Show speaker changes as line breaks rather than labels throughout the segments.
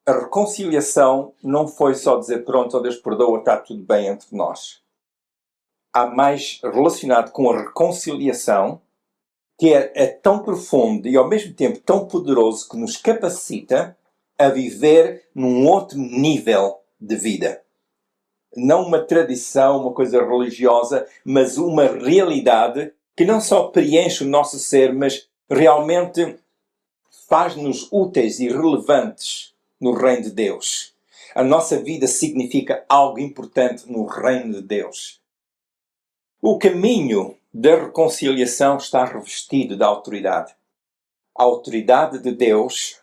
a reconciliação não foi só dizer pronto, oh Deus perdoa, está tudo bem entre nós. Há mais relacionado com a reconciliação, que é tão profundo e ao mesmo tempo tão poderoso que nos capacita a viver num outro nível de vida. Não uma tradição, uma coisa religiosa, mas uma realidade que não só preenche o nosso ser, mas realmente faz-nos úteis e relevantes no reino de Deus. A nossa vida significa algo importante no reino de Deus. O caminho da reconciliação está revestido da autoridade. A autoridade de Deus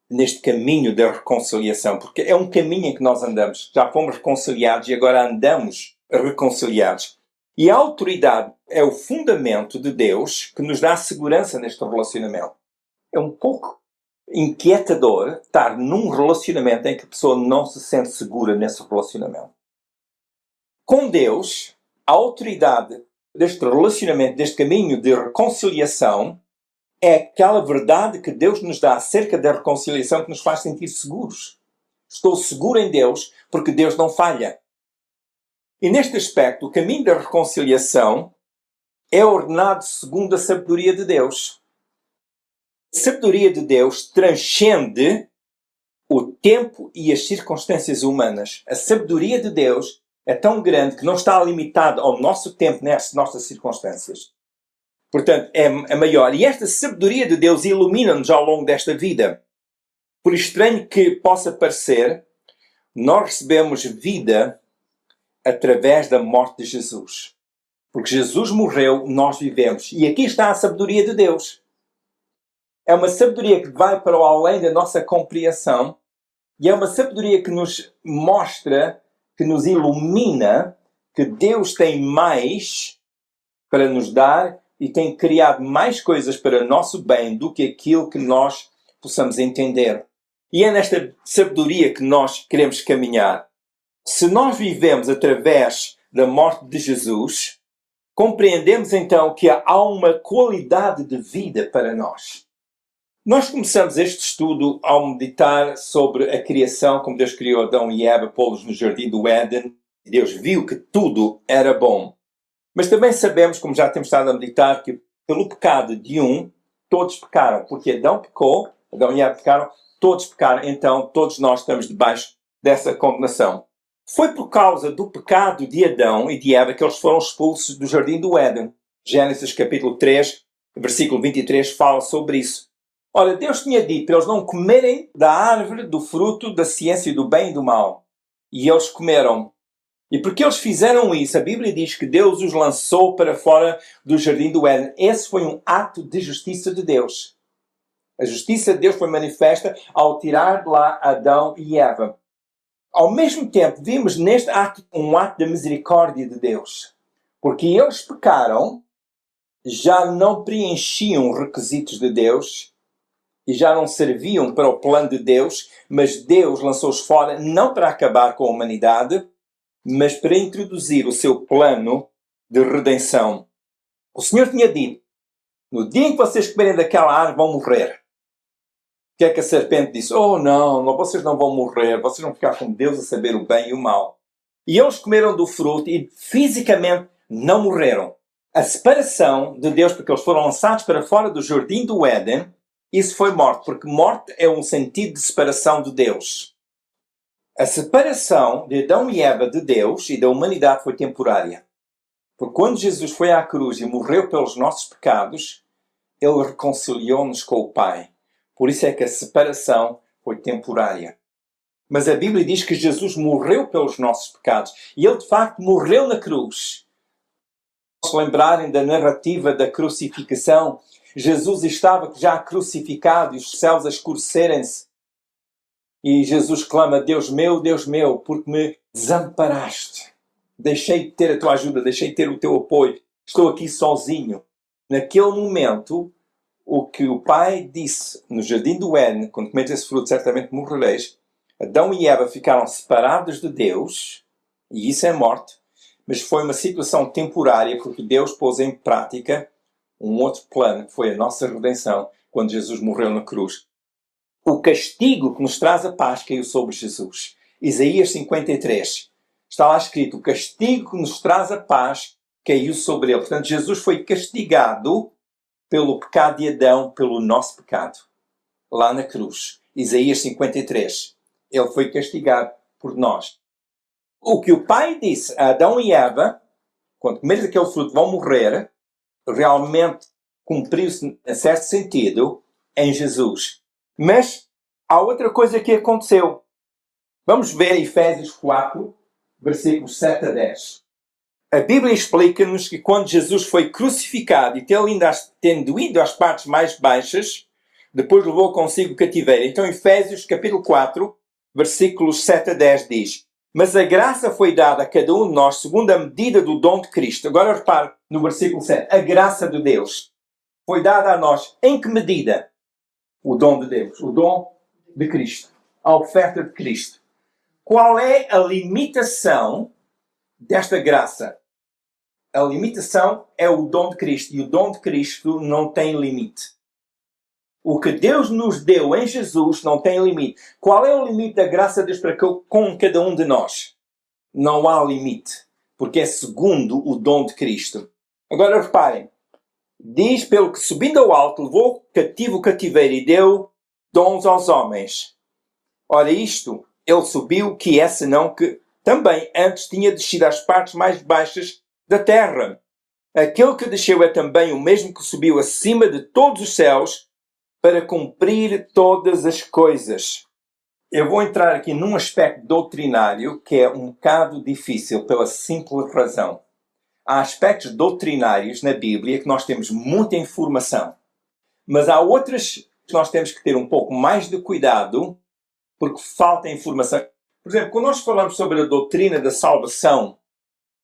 neste caminho da reconciliação, porque é um caminho em que nós andamos. Já fomos reconciliados e agora andamos reconciliados. E a autoridade é o fundamento de Deus que nos dá segurança neste relacionamento. É um pouco inquietador estar num relacionamento em que a pessoa não se sente segura nesse relacionamento. Com Deus, a autoridade deste relacionamento, deste caminho de reconciliação, é aquela verdade que Deus nos dá acerca da reconciliação que nos faz sentir seguros. Estou seguro em Deus porque Deus não falha. E neste aspecto, o caminho da reconciliação é ordenado segundo a sabedoria de Deus. A sabedoria de Deus transcende o tempo e as circunstâncias humanas. A sabedoria de Deus é tão grande que não está limitada ao nosso tempo nessas nossas circunstâncias. Portanto, é maior. E esta sabedoria de Deus ilumina-nos ao longo desta vida. Por estranho que possa parecer, nós recebemos vida através da morte de Jesus. Porque Jesus morreu, nós vivemos. E aqui está a sabedoria de Deus. É uma sabedoria que vai para o além da nossa compreensão. E é uma sabedoria que nos mostra, que nos ilumina, que Deus tem mais para nos dar e tem criado mais coisas para nosso bem do que aquilo que nós possamos entender. E é nesta sabedoria que nós queremos caminhar. Se nós vivemos através da morte de Jesus, compreendemos então que há uma qualidade de vida para nós. Nós começamos este estudo ao meditar sobre a criação, como Deus criou Adão e Eva, pô-los no jardim do Éden. Deus viu que tudo era bom. Mas também sabemos, como já temos estado a meditar, que pelo pecado de um, todos pecaram. Porque Adão pecou, Adão e Eva pecaram, todos pecaram. Então, todos nós estamos debaixo dessa condenação. Foi por causa do pecado de Adão e de Eva que eles foram expulsos do jardim do Éden. Gênesis capítulo 3, versículo 23, fala sobre isso. Ora, Deus tinha dito para eles não comerem da árvore do fruto da ciência do bem e do mal. E eles comeram. E porque eles fizeram isso, a Bíblia diz que Deus os lançou para fora do jardim do Éden. Esse foi um ato de justiça de Deus. A justiça de Deus foi manifesta ao tirar de lá Adão e Eva. Ao mesmo tempo, vimos neste ato um ato de misericórdia de Deus. Porque eles pecaram, já não preenchiam os requisitos de Deus e já não serviam para o plano de Deus, mas Deus lançou-os fora não para acabar com a humanidade, mas para introduzir o seu plano de redenção. O Senhor tinha dito, no dia em que vocês comerem daquela árvore vão morrer. O que é que a serpente disse? Oh não, vocês não vão morrer, vocês vão ficar com Deus a saber o bem e o mal. E eles comeram do fruto e fisicamente não morreram. A separação de Deus, porque eles foram lançados para fora do jardim do Éden, isso foi morte, porque morte é um sentido de separação de Deus. A separação de Adão e Eva de Deus e da humanidade foi temporária. Porque quando Jesus foi à cruz e morreu pelos nossos pecados, Ele reconciliou-nos com o Pai. Por isso é que a separação foi temporária. Mas a Bíblia diz que Jesus morreu pelos nossos pecados. E Ele de facto morreu na cruz. Se lembrarem da narrativa da crucificação, Jesus estava já crucificado e os céus a escurecerem-se. E Jesus clama, Deus meu, porque me desamparaste. Deixei de ter a tua ajuda, deixei de ter o teu apoio. Estou aqui sozinho. Naquele momento, o que o Pai disse no jardim do Éden, quando comeres esse fruto, certamente morrereis, Adão e Eva ficaram separados de Deus, e isso é morte, mas foi uma situação temporária, porque Deus pôs em prática um outro plano, que foi a nossa redenção, quando Jesus morreu na cruz. o castigo que nos traz a paz caiu sobre Jesus. Isaías 53. Está lá escrito, o castigo que nos traz a paz caiu sobre ele. Portanto, Jesus foi castigado pelo pecado de Adão, pelo nosso pecado. Lá na cruz. Isaías 53. Ele foi castigado por nós. O que o Pai disse a Adão e Eva, quando comeres aquele fruto vão morrer, realmente cumpriu-se, em certo sentido, em Jesus. Mas há outra coisa que aconteceu. Vamos ver Efésios 4, versículos 7 a 10. A Bíblia explica-nos que quando Jesus foi crucificado e tendo ido às partes mais baixas, depois levou consigo o cativeiro. Então Efésios capítulo 4, versículos 7 a 10 diz: mas a graça foi dada a cada um de nós segundo a medida do dom de Cristo. Agora repare no versículo 7. A graça de Deus foi dada a nós. Em que medida? O dom de Deus. O dom de Cristo. A oferta de Cristo. Qual é a limitação desta graça? A limitação é o dom de Cristo. E o dom de Cristo não tem limite. O que Deus nos deu em Jesus não tem limite. Qual é o limite da graça de Deus para com cada um de nós? Não há limite. Porque é segundo o dom de Cristo. Agora reparem. Diz, pelo que subindo ao alto, levou cativo o cativeiro e deu dons aos homens. Ora isto, ele subiu, que é senão que também antes tinha descido às partes mais baixas da terra. Aquele que desceu é também o mesmo que subiu acima de todos os céus, para cumprir todas as coisas. Eu vou entrar aqui num aspecto doutrinário que é um bocado difícil pela simples razão. Há aspectos doutrinários na Bíblia que nós temos muita informação. Mas há outras que nós temos que ter um pouco mais de cuidado porque falta informação. Por exemplo, quando nós falamos sobre a doutrina da salvação,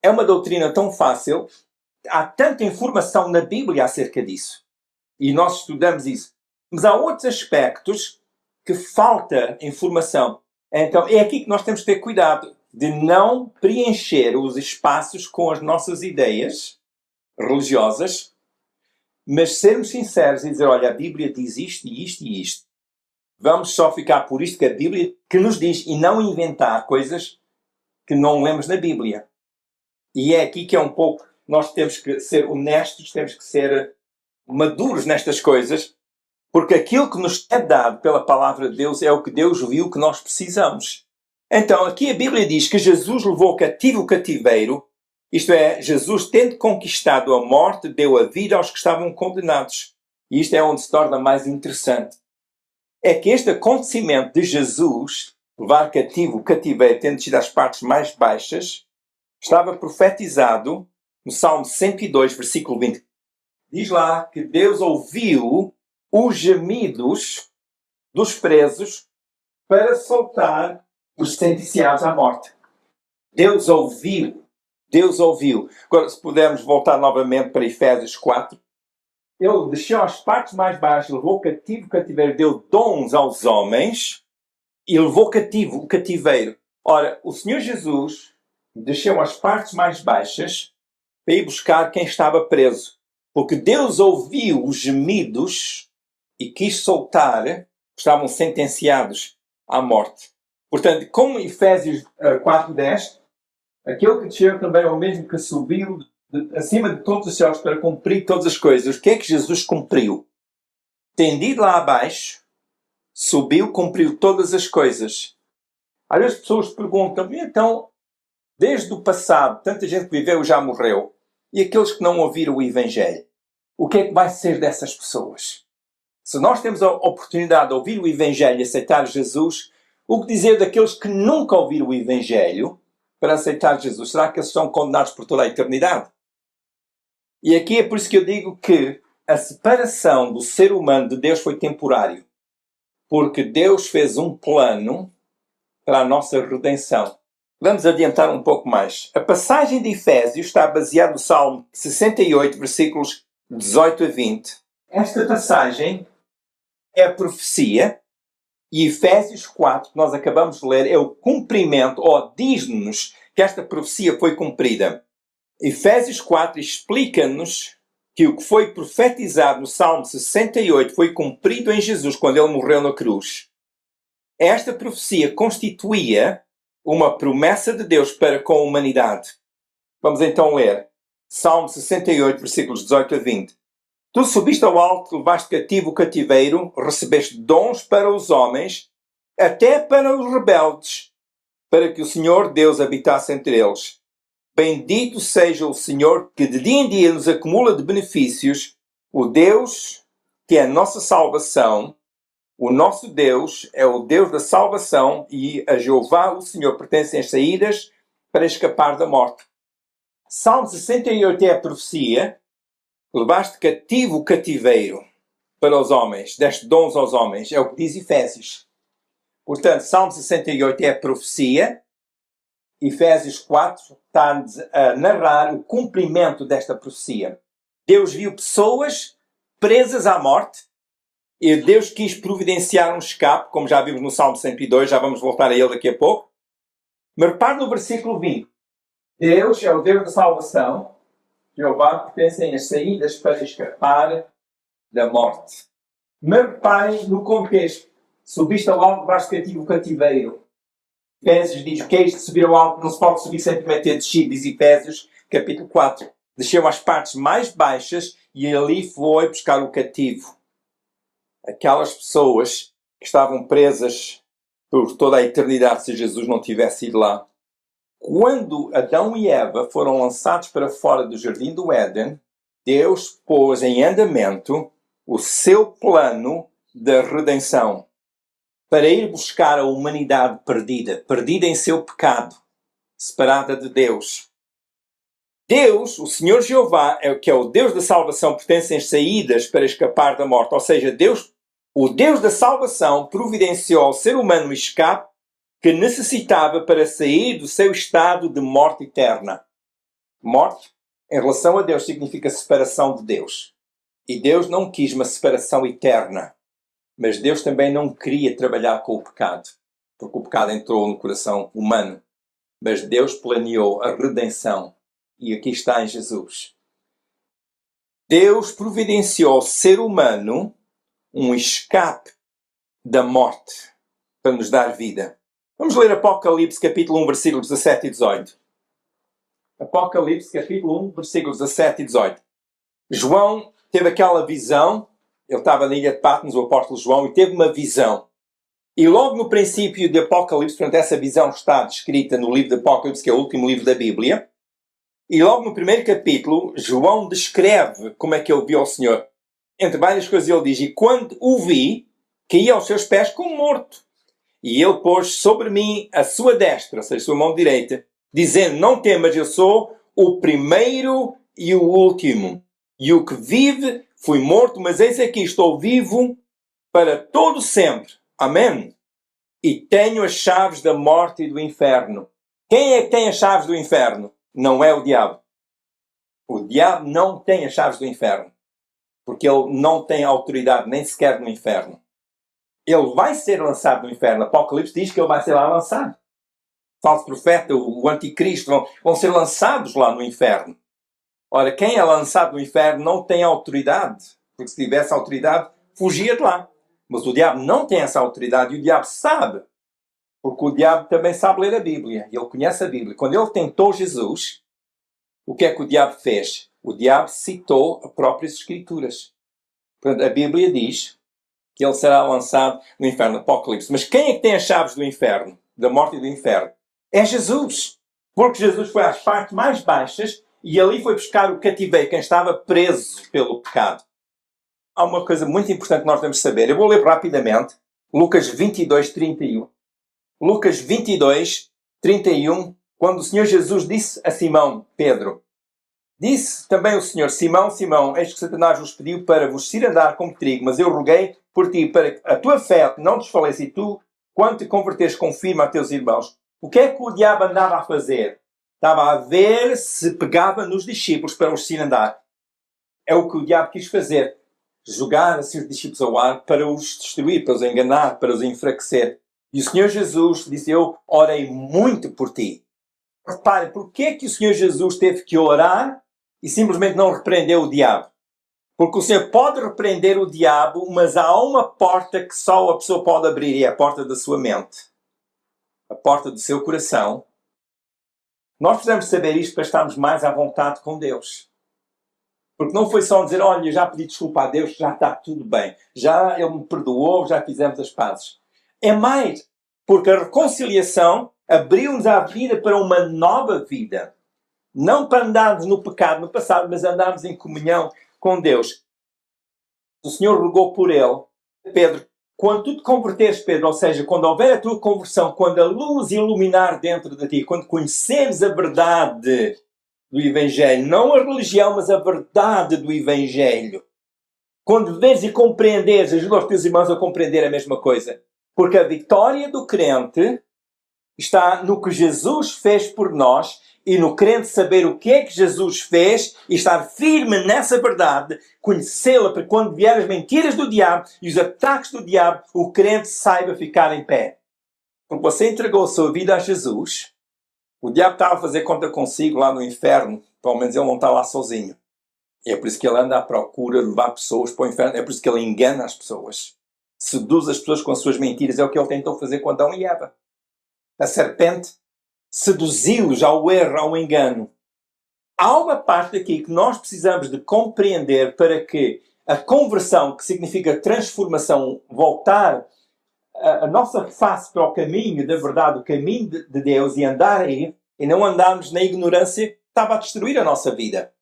é uma doutrina tão fácil, há tanta informação na Bíblia acerca disso. E nós estudamos isso. Mas há outros aspectos que falta informação. Então, é aqui que nós temos que ter cuidado de não preencher os espaços com as nossas ideias religiosas, mas sermos sinceros e dizer, olha, a Bíblia diz isto e isto e isto. Vamos só ficar por isto que a Bíblia que nos diz e não inventar coisas que não lemos na Bíblia. E é aqui que é um pouco, nós temos que ser honestos, temos que ser maduros nestas coisas, porque aquilo que nos é dado pela palavra de Deus é o que Deus viu que nós precisamos. Então, aqui a Bíblia diz que Jesus levou cativo o cativeiro, isto é, Jesus, tendo conquistado a morte, deu a vida aos que estavam condenados. E isto é onde se torna mais interessante. É que este acontecimento de Jesus, levar cativo o cativeiro, tendo sido às partes mais baixas, estava profetizado no Salmo 102, versículo 20. Diz lá que Deus ouviu os gemidos dos presos para soltar os sentenciados à morte. Deus ouviu. Deus ouviu. Agora, se pudermos voltar novamente para Efésios 4. Ele desceu às partes mais baixas, levou cativo o cativeiro, deu dons aos homens e levou cativo o cativeiro. Ora, o Senhor Jesus desceu às partes mais baixas para ir buscar quem estava preso. Porque Deus ouviu os gemidos e quis soltar, estavam sentenciados à morte. Portanto, como Efésios 4:10, aquele que desceu também é o mesmo que subiu acima de todos os céus para cumprir todas as coisas. O que é que Jesus cumpriu? Tendo ido lá abaixo, subiu, cumpriu todas as coisas. Às vezes as pessoas perguntam, então, desde o passado, tanta gente que viveu já morreu, e aqueles que não ouviram o Evangelho, o que é que vai ser dessas pessoas? Se nós temos a oportunidade de ouvir o Evangelho e aceitar Jesus, o que dizer daqueles que nunca ouviram o Evangelho para aceitar Jesus? Será que eles são condenados por toda a eternidade? E aqui é por isso que eu digo que a separação do ser humano de Deus foi temporário. Porque Deus fez um plano para a nossa redenção. Vamos adiantar um pouco mais. A passagem de Efésios está baseada no Salmo 68, versículos 18 a 20. Esta passagem é a profecia e Efésios 4, que nós acabamos de ler, é o cumprimento, ou diz-nos que esta profecia foi cumprida. Efésios 4 explica-nos que o que foi profetizado no Salmo 68 foi cumprido em Jesus quando ele morreu na cruz. Esta profecia constituía uma promessa de Deus para com a humanidade. Vamos então ler Salmo 68, versículos 18 a 20. Tu subiste ao alto, levaste cativo o cativeiro, recebeste dons para os homens, até para os rebeldes, para que o Senhor Deus habitasse entre eles. Bendito seja o Senhor que de dia em dia nos acumula de benefícios, o Deus que é a nossa salvação. O nosso Deus é o Deus da salvação e a Jeová, o Senhor, pertencem as saídas para escapar da morte. Salmo 68 é a profecia. Levaste cativo o cativeiro para os homens, deste dons aos homens. É o que diz Efésios. Portanto, Salmo 68 é a profecia. Efésios 4 está a narrar o cumprimento desta profecia. Deus viu pessoas presas à morte e Deus quis providenciar um escape, como já vimos no Salmo 102, já vamos voltar a ele daqui a pouco. Mas repare no versículo 20. Deus é o Deus da salvação. Jeová pertencem as saídas para escapar da morte. Mas reparem no contexto. Subiste ao alto, levaste cativo o cativeiro. Efésios diz que é isto de subir ao alto, não se pode subir sem primeiro ter descido, diz Efésios, capítulo 4. Desceu às partes mais baixas e ali foi buscar o cativo. Aquelas pessoas que estavam presas por toda a eternidade se Jesus não tivesse ido lá. Quando Adão e Eva foram lançados para fora do jardim do Éden, Deus pôs em andamento o seu plano da redenção para ir buscar a humanidade perdida, perdida em seu pecado, separada de Deus. Deus, o Senhor Jeová, que é o Deus da salvação, pertence às saídas para escapar da morte. Ou seja, Deus, o Deus da salvação, providenciou ao ser humano um escape que necessitava para sair do seu estado de morte eterna. Morte, em relação a Deus, significa separação de Deus. E Deus não quis uma separação eterna. Mas Deus também não queria trabalhar com o pecado, porque o pecado entrou no coração humano. Mas Deus planeou a redenção. E aqui está em Jesus. Deus providenciou ao ser humano um escape da morte para nos dar vida. Vamos ler Apocalipse capítulo 1, versículos 17 e 18. Apocalipse capítulo 1, versículos 17 e 18. João teve aquela visão. Ele estava na ilha de Patmos, o apóstolo João, e teve uma visão. E logo no princípio de Apocalipse, portanto, essa visão está descrita no livro de Apocalipse, que é o último livro da Bíblia. E logo no primeiro capítulo, João descreve como é que ele viu ao Senhor. Entre várias coisas ele diz, e quando o vi, caí aos seus pés como morto. E ele pôs sobre mim a sua destra, ou seja, a sua mão direita, dizendo, não temas, eu sou o primeiro e o último. E o que vive, fui morto, mas eis aqui, estou vivo para todo sempre. Amém? E tenho as chaves da morte e do inferno. Quem é que tem as chaves do inferno? Não é o diabo. O diabo não tem as chaves do inferno. Porque ele não tem autoridade nem sequer no inferno. Ele vai ser lançado no inferno. Apocalipse diz que ele vai ser lá lançado. O falso profeta, o anticristo, vão ser lançados lá no inferno. Ora, quem é lançado no inferno não tem autoridade. Porque se tivesse autoridade, fugia de lá. Mas o diabo não tem essa autoridade e o diabo sabe. Porque o diabo também sabe ler a Bíblia. Ele conhece a Bíblia. Quando ele tentou Jesus, o que é que o diabo fez? O diabo citou as próprias Escrituras. Portanto, a Bíblia diz que ele será lançado no inferno, Apocalipse. Mas quem é que tem as chaves do inferno? Da morte e do inferno? É Jesus. Porque Jesus foi às partes mais baixas e ali foi buscar o cativeiro, quem estava preso pelo pecado. Há uma coisa muito importante que nós devemos saber. Eu vou ler rapidamente Lucas 22, 31. Lucas 22, 31, quando o Senhor Jesus disse a Simão, Pedro, disse também o Senhor, Simão, Simão, eis que Satanás vos pediu para vos cirandar como trigo, mas eu roguei por ti, para que a tua fé não desfaleça, e tu, quando te converteres, confirma a teus irmãos. O que é que o diabo andava a fazer? Estava a ver se pegava nos discípulos para os cirandar. É o que o diabo quis fazer. Jogar assim os discípulos ao ar para os destruir, para os enganar, para os enfraquecer. E o Senhor Jesus disse, eu orei muito por ti. Repare, porquê é que o Senhor Jesus teve que orar e simplesmente não repreendeu o diabo? Porque o Senhor pode repreender o diabo, mas há uma porta que só a pessoa pode abrir, e é a porta da sua mente. A porta do seu coração. Nós precisamos saber isto para estarmos mais à vontade com Deus. Porque não foi só dizer, olha, já pedi desculpa a Deus, já está tudo bem. Já Ele me perdoou, já fizemos as pazes. É mais, porque a reconciliação abriu-nos a vida para uma nova vida. Não para andarmos no pecado no passado, mas andarmos em comunhão com Deus. O Senhor rogou por ele. Pedro, quando tu te converteres, Pedro, ou seja, quando houver a tua conversão, quando a luz iluminar dentro de ti, quando conheceres a verdade do Evangelho, não a religião, mas a verdade do Evangelho, quando veres e compreenderes, ajuda os teus irmãos a compreender a mesma coisa. Porque a vitória do crente está no que Jesus fez por nós e no crente saber o que é que Jesus fez e estar firme nessa verdade, conhecê-la para quando vier as mentiras do diabo e os ataques do diabo, o crente saiba ficar em pé. Quando você entregou a sua vida a Jesus, o diabo estava a fazer conta consigo lá no inferno, pelo menos ele não está lá sozinho. E é por isso que ele anda à procura de levar pessoas para o inferno, é por isso que ele engana as pessoas. Seduz as pessoas com as suas mentiras, é o que ele tentou fazer com Adão e Eva. A serpente seduziu-os ao erro, ao engano. Há uma parte aqui que nós precisamos de compreender para que a conversão, que significa transformação, voltar a nossa face para o caminho da verdade, o caminho de Deus e andar aí, e não andarmos na ignorância que estava a destruir a nossa vida.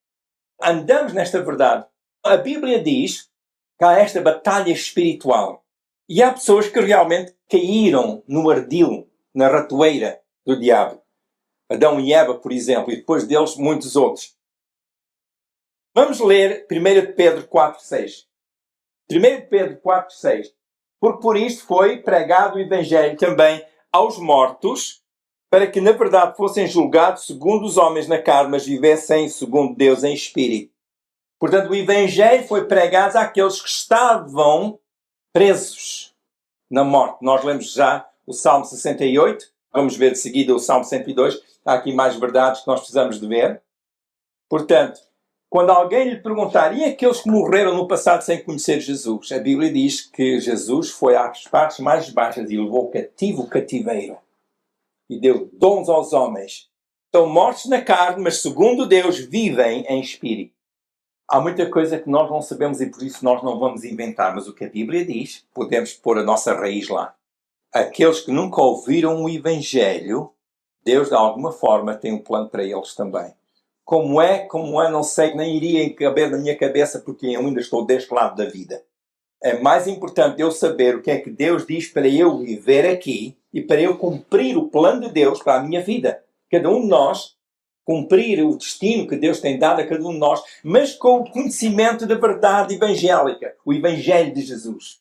Andamos nesta verdade. A Bíblia diz que há esta batalha espiritual. E há pessoas que realmente caíram no ardil, na ratoeira do diabo. Adão e Eva, por exemplo, e depois deles muitos outros. Vamos ler 1 Pedro 4,6. 1 Pedro 4,6. Porque por isto foi pregado o Evangelho também aos mortos, para que na verdade fossem julgados segundo os homens na carne, mas vivessem segundo Deus em espírito. Portanto, o Evangelho foi pregado àqueles que estavam presos na morte. Nós lemos já o Salmo 68, vamos ver de seguida o Salmo 102. Há aqui mais verdades que nós precisamos de ver. Portanto, quando alguém lhe perguntar, e aqueles que morreram no passado sem conhecer Jesus? A Bíblia diz que Jesus foi às partes mais baixas e levou cativo o cativeiro. E deu dons aos homens. Estão mortos na carne, mas segundo Deus vivem em espírito. Há muita coisa que nós não sabemos e por isso nós não vamos inventar. Mas o que a Bíblia diz, podemos pôr a nossa raiz lá. Aqueles que nunca ouviram o Evangelho, Deus de alguma forma tem um plano para eles também. Como é, não sei, nem iria caber na minha cabeça porque eu ainda estou deste lado da vida. É mais importante eu saber o que é que Deus diz para eu viver aqui e para eu cumprir o plano de Deus para a minha vida. Cada um de nós cumprir o destino que Deus tem dado a cada um de nós, mas com o conhecimento da verdade evangélica, o Evangelho de Jesus.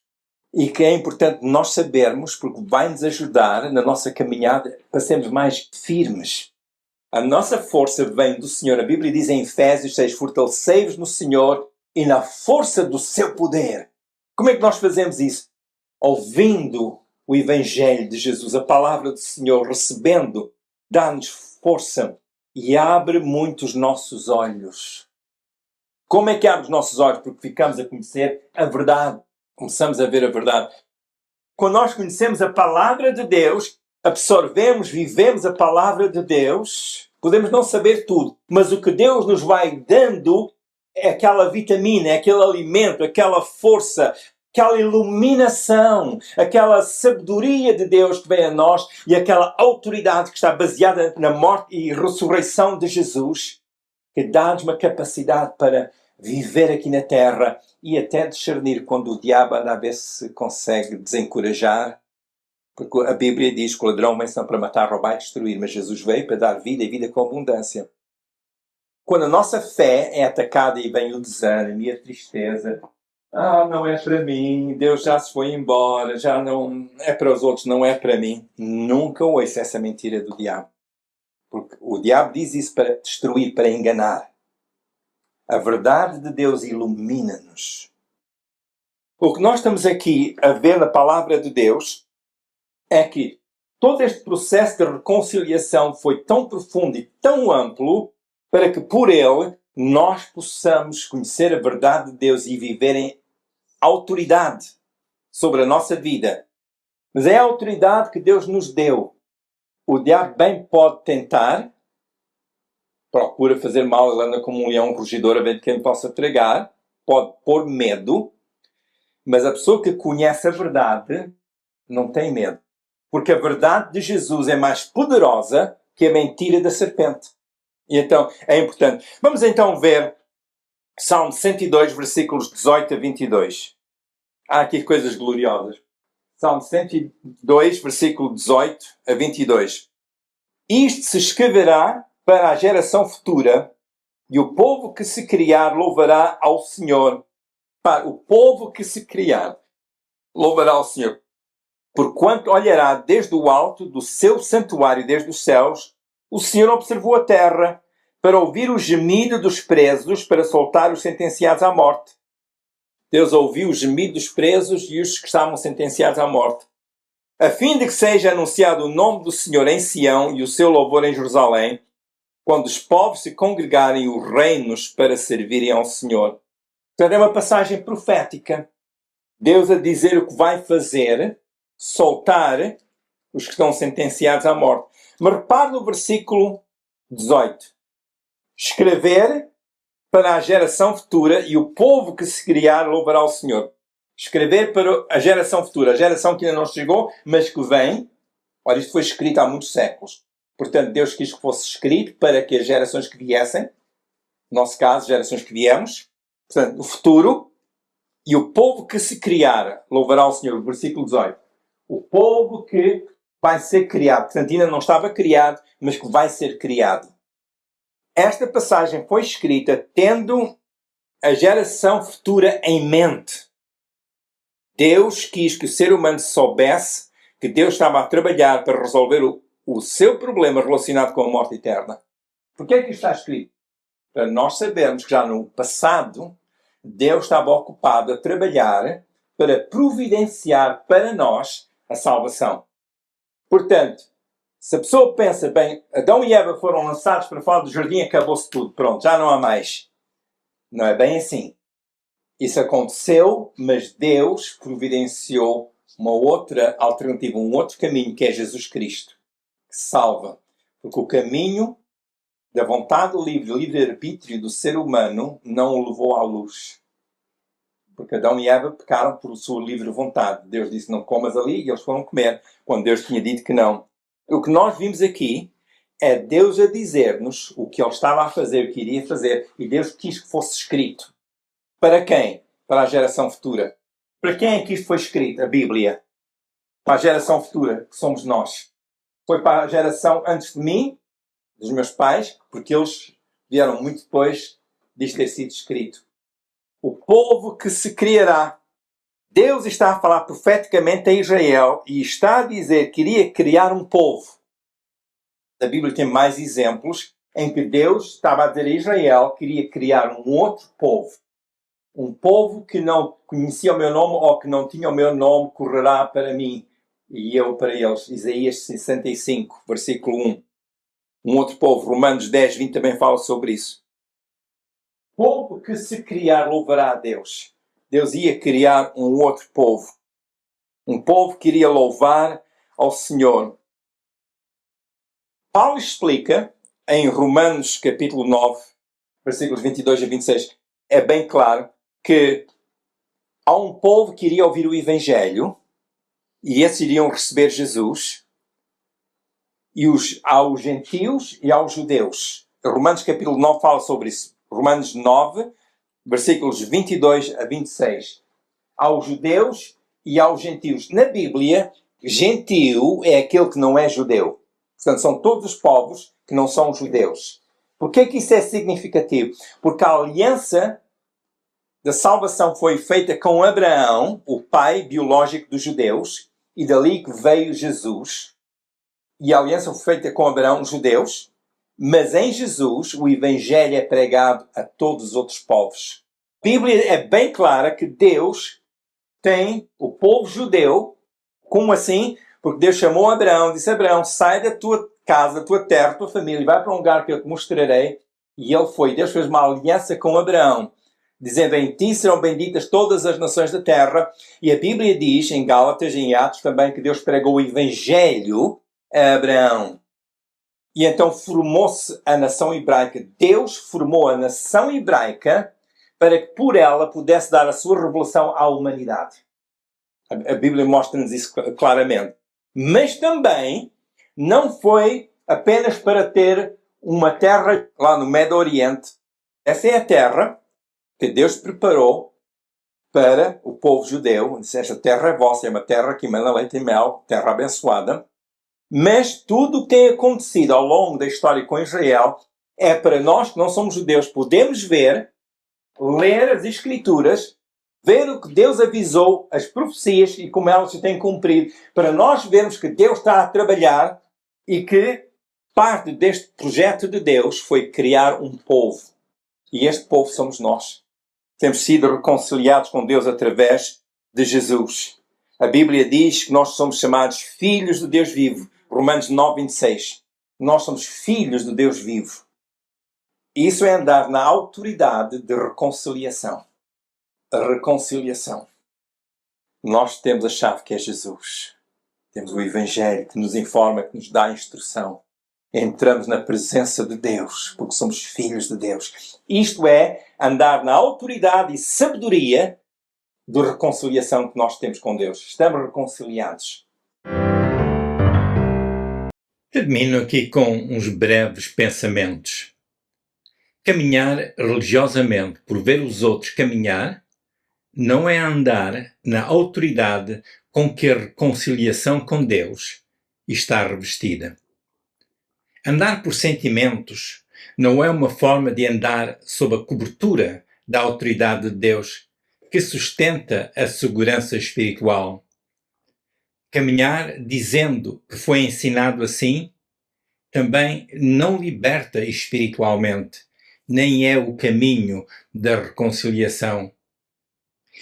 E que é importante nós sabermos, porque vai-nos ajudar na nossa caminhada para sermos mais firmes. A nossa força vem do Senhor. A Bíblia diz em Efésios 6, fortalecei-vos no Senhor e na força do seu poder. Como é que nós fazemos isso? Ouvindo o Evangelho de Jesus, a palavra do Senhor, recebendo, dá-nos força e abre muito os nossos olhos. Como é que abre os nossos olhos? Porque ficamos a conhecer a verdade. Começamos a ver a verdade. Quando nós conhecemos a palavra de Deus, absorvemos, vivemos a palavra de Deus, podemos não saber tudo, mas o que Deus nos vai dando é aquela vitamina, é aquele alimento, aquela força, aquela iluminação, aquela sabedoria de Deus que vem a nós e aquela autoridade que está baseada na morte e ressurreição de Jesus, que dá-nos uma capacidade para viver aqui na terra e até discernir quando o diabo anda a ver se consegue desencorajar. Porque a Bíblia diz que o ladrão vem para matar, roubar e destruir, mas Jesus veio para dar vida e vida com abundância. Quando a nossa fé é atacada e vem o desânimo e a tristeza, não é para mim, Deus já se foi embora, já não é para os outros, não é para mim. Nunca ouça essa mentira do diabo. Porque o diabo diz isso para destruir, para enganar. A verdade de Deus ilumina-nos. O que nós estamos aqui a ver na palavra de Deus é que todo este processo de reconciliação foi tão profundo e tão amplo para que por ele nós possamos conhecer a verdade de Deus e viver em autoridade sobre a nossa vida. Mas é a autoridade que Deus nos deu. O diabo bem pode tentar, procura fazer mal, ele anda como um leão rugidor a ver quem possa tragar, pode pôr medo, mas a pessoa que conhece a verdade não tem medo. Porque a verdade de Jesus é mais poderosa que a mentira da serpente. E então, é importante. Vamos então ver Salmo 102, versículos 18 a 22. Há aqui coisas gloriosas. Salmo 102, versículo 18 a 22. Isto se escreverá para a geração futura, e o povo que se criar louvará ao Senhor. Para o povo que se criar louvará ao Senhor. Porquanto olhará desde o alto do seu santuário, desde os céus, o Senhor observou a terra, para ouvir o gemido dos presos, para soltar os sentenciados à morte. Deus ouviu o gemido dos presos e os que estavam sentenciados à morte, a fim de que seja anunciado o nome do Senhor em Sião e o seu louvor em Jerusalém, quando os povos se congregarem os reinos para servirem ao Senhor. Portanto, é uma passagem profética. Deus a dizer o que vai fazer, soltar os que estão sentenciados à morte. Mas repare no versículo 18. Escrever para a geração futura, e o povo que se criar louvará ao Senhor. Escrever para a geração futura, a geração que ainda não chegou, mas que vem. Olha, isto foi escrito há muitos séculos. Portanto, Deus quis que fosse escrito para que as gerações que viessem, no nosso caso, gerações que viemos, portanto, o futuro, e o povo que se criar louvará ao Senhor. Versículo 18. O povo que vai ser criado, portanto, ainda não estava criado, mas que vai ser criado. Esta passagem foi escrita tendo a geração futura em mente. Deus quis que o ser humano soubesse que Deus estava a trabalhar para resolver o seu problema relacionado com a morte eterna. Porquê é que isto está escrito? Para nós sabermos que já no passado Deus estava ocupado a trabalhar para providenciar para nós a salvação. Portanto, se a pessoa pensa, bem, Adão e Eva foram lançados para fora do jardim, acabou-se tudo, pronto, já não há mais. Não é bem assim. Isso aconteceu, mas Deus providenciou uma outra alternativa, um outro caminho, que é Jesus Cristo, que salva. Porque o caminho da vontade livre, livre-arbítrio do ser humano, não o levou à luz. Porque Adão e Eva pecaram por sua livre vontade. Deus disse, não comas ali, e eles foram comer, quando Deus tinha dito que não. O que nós vimos aqui é Deus a dizer-nos o que Ele estava a fazer, o que iria fazer, e Deus quis que fosse escrito. Para quem? Para a geração futura. Para quem é que isto foi escrito? A Bíblia. Para a geração futura, que somos nós. Foi para a geração antes de mim, dos meus pais, porque eles vieram muito depois disto ter sido escrito. O povo que se criará. Deus está a falar profeticamente a Israel e está a dizer que iria criar um povo. A Bíblia tem mais exemplos em que Deus estava a dizer a Israel que iria criar um outro povo. Um povo que não conhecia o meu nome ou que não tinha o meu nome correrá para mim e eu para eles. Isaías 65, versículo 1. Um outro povo, Romanos 10, 20 também fala sobre isso. O povo que se criar louvará a Deus. Deus ia criar um outro povo. Um povo que iria louvar ao Senhor. Paulo explica em Romanos capítulo 9, versículos 22 a 26, é bem claro que há um povo que iria ouvir o Evangelho e esses iriam receber Jesus, e aos gentios e aos judeus. Romanos capítulo 9 fala sobre isso. Romanos 9, versículos 22 a 26. Aos judeus e aos gentios. Na Bíblia, gentio é aquele que não é judeu. Portanto, são todos os povos que não são judeus. Porquê que isso é significativo? Porque a aliança da salvação foi feita com Abraão, o pai biológico dos judeus, e dali que veio Jesus. E a aliança foi feita com Abraão, os judeus, mas em Jesus o Evangelho é pregado a todos os outros povos. A Bíblia é bem clara que Deus tem o povo judeu. Como assim? Porque Deus chamou Abraão e disse, Abraão, sai da tua casa, da tua terra, da tua família, vai para um lugar que eu te mostrarei E Deus fez uma aliança com Abraão, dizendo: em ti serão benditas todas as nações da terra. E a Bíblia diz, em Gálatas e em Atos também, que Deus pregou o Evangelho a Abraão. E então formou-se a nação hebraica. Deus formou a nação hebraica para que por ela pudesse dar a sua revelação à humanidade. A Bíblia mostra-nos isso claramente. Mas também não foi apenas para ter uma terra lá no Médio Oriente. Essa é a terra que Deus preparou para o povo judeu. Esta terra é vossa, é uma terra que emana leite e mel, terra abençoada. Mas tudo o que tem acontecido ao longo da história com Israel é para nós que não somos judeus, podemos ver, ler as Escrituras, ver o que Deus avisou, as profecias e como elas se têm cumprido, para nós vermos que Deus está a trabalhar e que parte deste projeto de Deus foi criar um povo. E este povo somos nós. Temos sido reconciliados com Deus através de Jesus. A Bíblia diz que nós somos chamados filhos do Deus vivo. Romanos 9:26. Nós somos filhos do Deus vivo. Isso é andar na autoridade de reconciliação. A reconciliação. Nós temos a chave que é Jesus. Temos o Evangelho que nos informa, que nos dá a instrução. Entramos na presença de Deus, porque somos filhos de Deus. Isto é andar na autoridade e sabedoria de reconciliação que nós temos com Deus. Estamos reconciliados.
Termino aqui com uns breves pensamentos. Caminhar religiosamente por ver os outros caminhar não é andar na autoridade com que a reconciliação com Deus está revestida. Andar por sentimentos não é uma forma de andar sob a cobertura da autoridade de Deus que sustenta a segurança espiritual. Caminhar dizendo que foi ensinado assim também não liberta espiritualmente, nem é o caminho da reconciliação.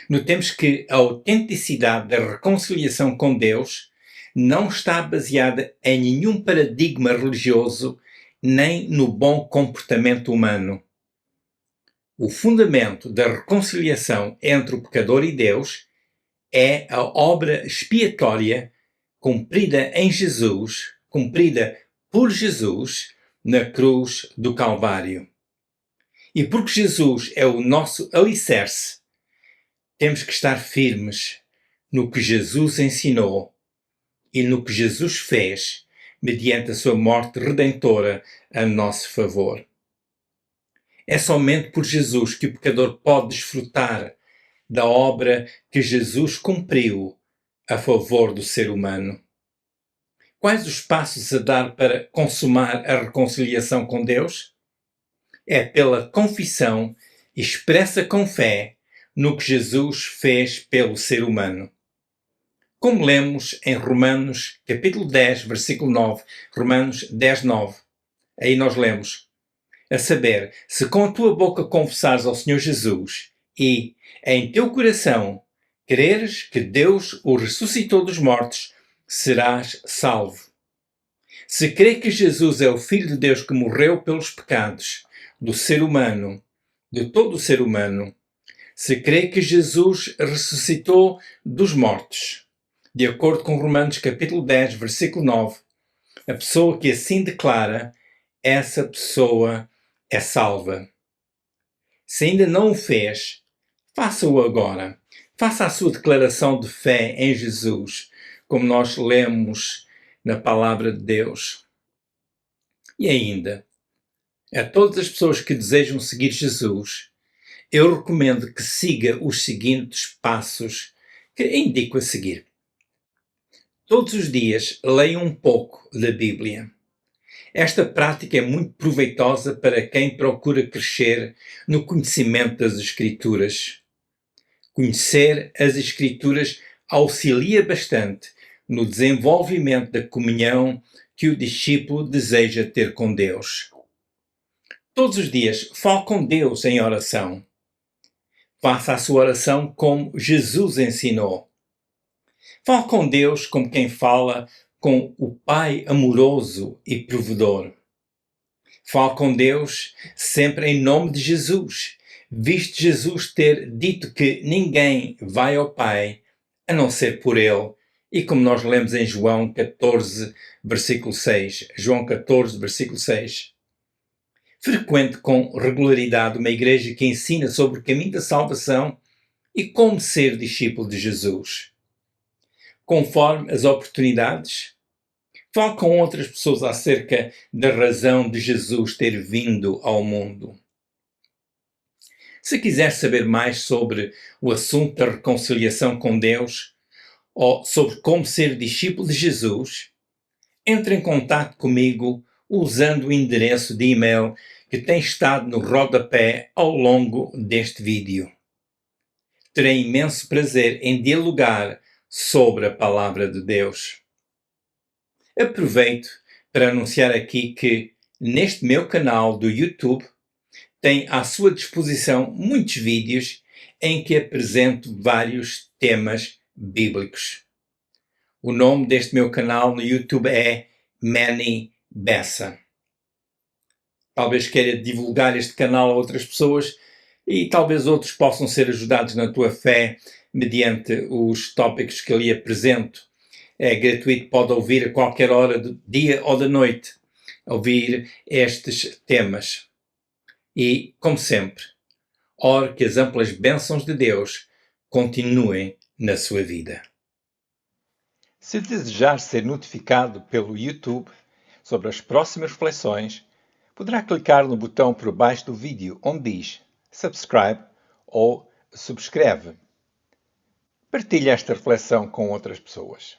Notemos que a autenticidade da reconciliação com Deus não está baseada em nenhum paradigma religioso, nem no bom comportamento humano. O fundamento da reconciliação entre o pecador e Deus é a obra expiatória cumprida em Jesus, cumprida por Jesus na cruz do Calvário. E porque Jesus é o nosso alicerce, temos que estar firmes no que Jesus ensinou e no que Jesus fez mediante a sua morte redentora a nosso favor. É somente por Jesus que o pecador pode desfrutar da obra que Jesus cumpriu a favor do ser humano. Quais os passos a dar para consumar a reconciliação com Deus? É pela confissão expressa com fé no que Jesus fez pelo ser humano. Como lemos em Romanos, capítulo 10, versículo 9, Romanos 10, 9. Aí nós lemos, a saber, se com a tua boca confessares ao Senhor Jesus e, em teu coração, creres que Deus o ressuscitou dos mortos, serás salvo. Se crê que Jesus é o Filho de Deus que morreu pelos pecados do ser humano, de todo o ser humano, se crê que Jesus ressuscitou dos mortos, de acordo com Romanos capítulo 10, versículo 9, a pessoa que assim declara, essa pessoa é salva. Se ainda não o fez, faça-o agora. Faça a sua declaração de fé em Jesus, como nós lemos na palavra de Deus. E ainda, a todas as pessoas que desejam seguir Jesus, eu recomendo que siga os seguintes passos que indico a seguir. Todos os dias leia um pouco da Bíblia. Esta prática é muito proveitosa para quem procura crescer no conhecimento das Escrituras. Conhecer as Escrituras auxilia bastante no desenvolvimento da comunhão que o discípulo deseja ter com Deus. Todos os dias, fale com Deus em oração. Faça a sua oração como Jesus ensinou. Fale com Deus como quem fala com o Pai amoroso e provedor. Fale com Deus sempre em nome de Jesus, visto Jesus ter dito que ninguém vai ao Pai a não ser por Ele, e como nós lemos em João 14, versículo 6. João 14, versículo 6. Frequente com regularidade uma igreja que ensina sobre o caminho da salvação e como ser discípulo de Jesus. Conforme as oportunidades, fale com outras pessoas acerca da razão de Jesus ter vindo ao mundo. Se quiser saber mais sobre o assunto da reconciliação com Deus ou sobre como ser discípulo de Jesus, entre em contato comigo usando o endereço de e-mail que tem estado no rodapé ao longo deste vídeo. Terei imenso prazer em dialogar sobre a Palavra de Deus. Aproveito para anunciar aqui que, neste meu canal do YouTube, tem à sua disposição muitos vídeos em que apresento vários temas bíblicos. O nome deste meu canal no YouTube é Manny Bessa. Talvez queira divulgar este canal a outras pessoas e talvez outros possam ser ajudados na tua fé mediante os tópicos que ali apresento. É gratuito, pode ouvir a qualquer hora do dia ou da noite, ouvir estes temas. E, como sempre, oro que as amplas bênçãos de Deus continuem na sua vida. Se desejar ser notificado pelo YouTube sobre as próximas reflexões, poderá clicar no botão por baixo do vídeo onde diz subscribe ou subscreve. Partilhe esta reflexão com outras pessoas.